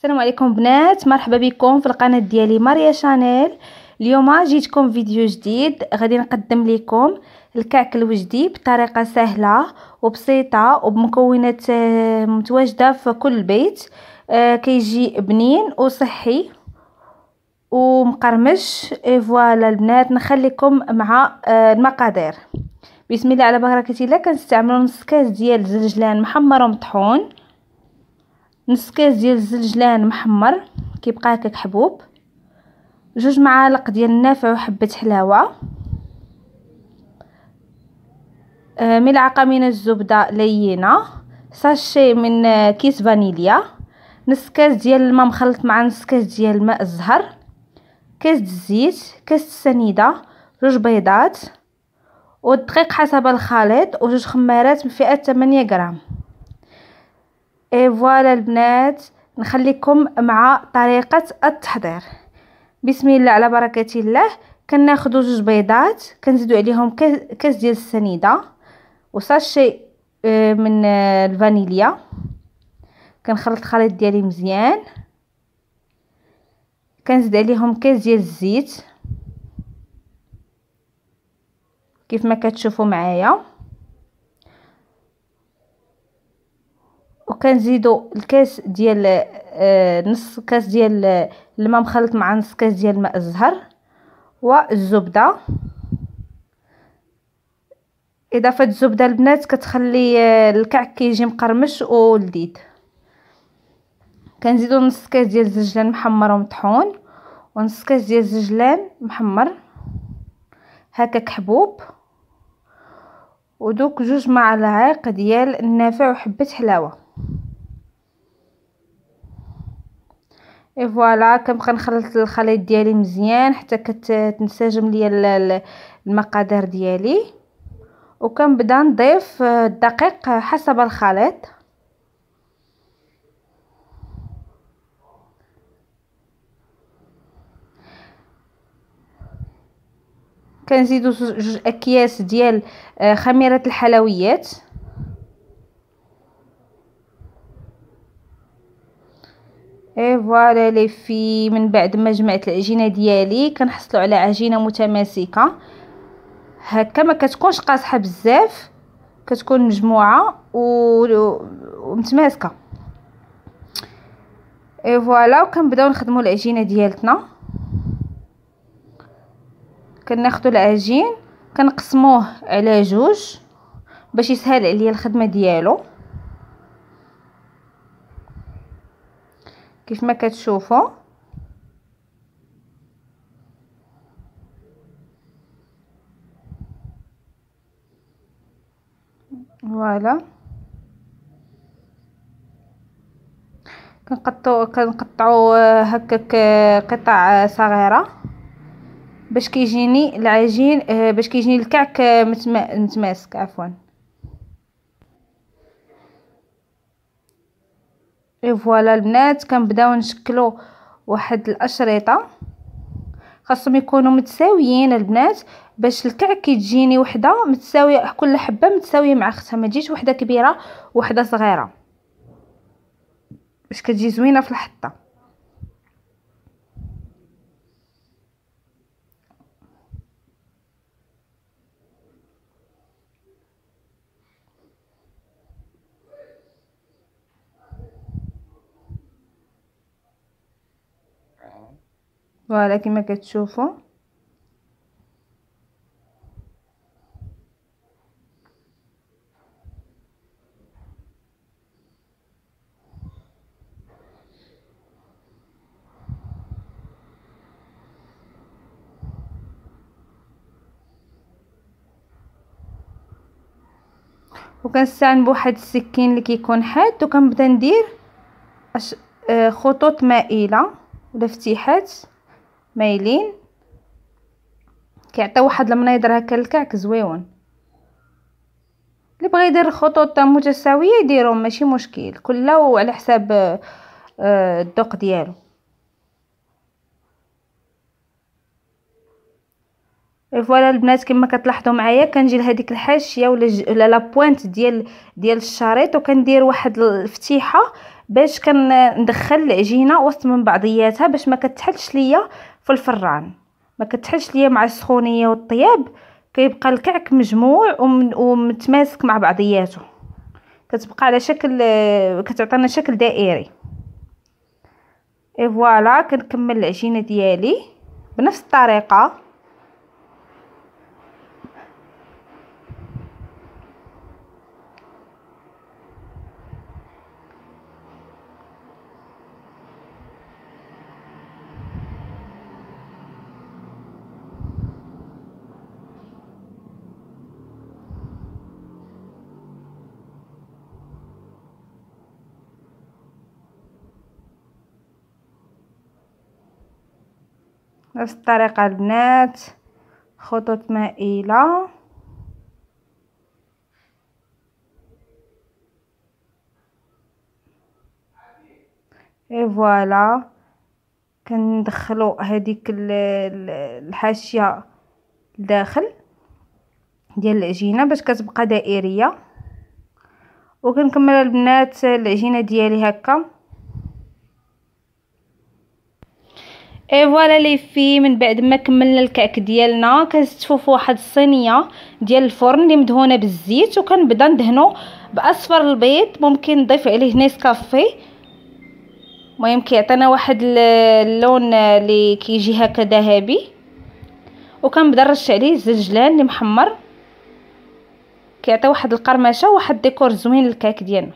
السلام عليكم بنات، مرحبا بكم في القناه ديالي ماريا شانيل. اليوم جيتكم فيديو جديد، غادي نقدم لكم الكعك الوجدي بطريقه سهله وبسيطه وبمكونات متواجده في كل بيت. كيجي بنين وصحي ومقرمش. فوالا البنات، نخليكم مع المقادير. بسم الله على بركه الله. كنستعملوا نص كاس ديال الزنجلان محمر ومطحون، نص كاس ديال الزنجلان محمر كيبقى هكاك حبوب، 2 معالق ديال النافع وحبه حلاوه، ملعقه من الزبده لينه، ساشي من كيس فانيليا، نص كاس ديال الماء مخلط مع نص كاس ديال الماء الزهر، كاس الزيت، كاس السنيده، 2 بيضات، والدقيق حسب الخليط، و2 خمارات بفئه 8 غرام. فوالا البنات، نخليكم مع طريقه التحضير. بسم الله على بركه الله. كناخذوا 2 بيضات، كنزيدوا عليهم كاس ديال السنيده وساشي من الفانيليا، كنخلط الخليط ديالي مزيان، كنزيد عليهم كاس ديال الزيت كيف ما كتشوفوا معايا، وكنزيدوا الكاس ديال نص كاس ديال الماء مخلط مع نص كاس ديال الماء الزهر والزبده. اضافه الزبده البنات كتخلي الكعك كيجي مقرمش ولذيذ. كنزيدوا نص كاس ديال الزنجلان محمر ومطحون، ونص كاس ديال الزنجلان محمر هكاك حبوب، ودوك 2 معالق ديال النافع وحبه حلاوه. فوالا كنبقى نخلط الخليط ديالي مزيان حتى كتنسجم ليا المقادير ديالي، وكنبدا نضيف الدقيق حسب الخليط. كنزيدو 2 اكياس ديال خميره الحلويات، فوالا لي في. من بعد ما جمعت العجينه ديالي كنحصلوا على عجينه متماسكه هكا، ما كتكونش قاصحه بزاف، كتكون مجموعه ومتماسكه. فوالا وكنبداو نخدموا العجينه ديالتنا. كناخذوا العجين كنقسموه على 2 باش يسهل عليا الخدمه ديالو كيف ما كتشوفوا. فوالا كنقطعوا هكاك قطع صغيره باش كيجيني العجين، باش كيجيني الكعك متماسك عفوا. فوالا البنات، كنبداو نشكلوا واحد الاشرطه، خاصهم يكونوا متساويين البنات باش الكعك كتجيني وحده متساويه، كل حبه متساويه مع اختها، ما تجيش وحده كبيره وحده صغيره، باش كتجي زوينه في الحطه. فوالا كما كتشوفوا. وكنستعمل بواحد السكين اللي كيكون حاد، وكنبدا ندير خطوط مائله ولا فتيحات مايلين، كيعطي واحد المنيظر هكا الكعك زويون. اللي بغى يدير خطوط متساويه يديرهم، ماشي مشكل، كله وعلى حساب الذوق ديالو. فوالا البنات، كما كتلاحظوا معايا كنجي لهذيك الحاشيه ولا لا بوينت ديال الشريط، وكندير واحد الفتيحه باش كندخل العجينه وسط من بعضياتها باش ما كتحلش ليا في الفران، ما كتحلش ليا مع السخونيه والطياب، كيبقى الكعك مجموع ومتماسك مع بعضياته، كتبقى على شكل كتعطينا شكل دائري. اي فوالا كنكمل العجينه ديالي بنفس الطريقه. نفس الطريقه البنات، خطوط مائله. اي فوالا كندخلو هذيك الحاشيه لداخل ديال العجينه باش كتبقى دائريه، وكنكمل البنات العجينه ديالي هكا. اي فوالا لي في من بعد ما كملنا الكعك ديالنا كنستفو في واحد الصينيه ديال الفرن اللي مدهونه بالزيت، وكنبدا ندهنو باصفر البيض، ممكن نضيف عليه نيسكافي، المهم كيعطينا واحد اللون اللي كيجي هكا ذهبي، وكنبدا نرش عليه الزنجلان اللي محمر، كيعطي واحد القرمشه وواحد ديكور زوين للكعك ديالنا.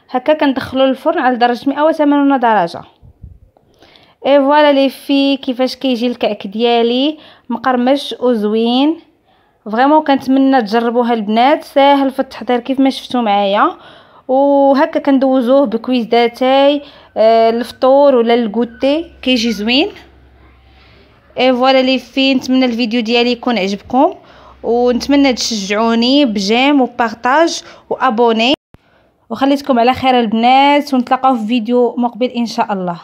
هكا كندخلو للفرن على درجه 180 درجه. اي فوالا لي في كيفاش كيجي الكعك ديالي مقرمش وزوين، فريمون كنتمنى تجربوها البنات، ساهل في التحضير كيف ما شفتوا معايا. وهكا كندوزوه بكويزداتاي الفطور ولا الكوتي، كيجي زوين. اي فوالا لي في نتمنى الفيديو ديالي يكون عجبكم، ونتمنى تشجعوني بجيم وبارطاج وابوني، وخليتكم على خير البنات، ونتلاقاو في فيديو مقبل ان شاء الله.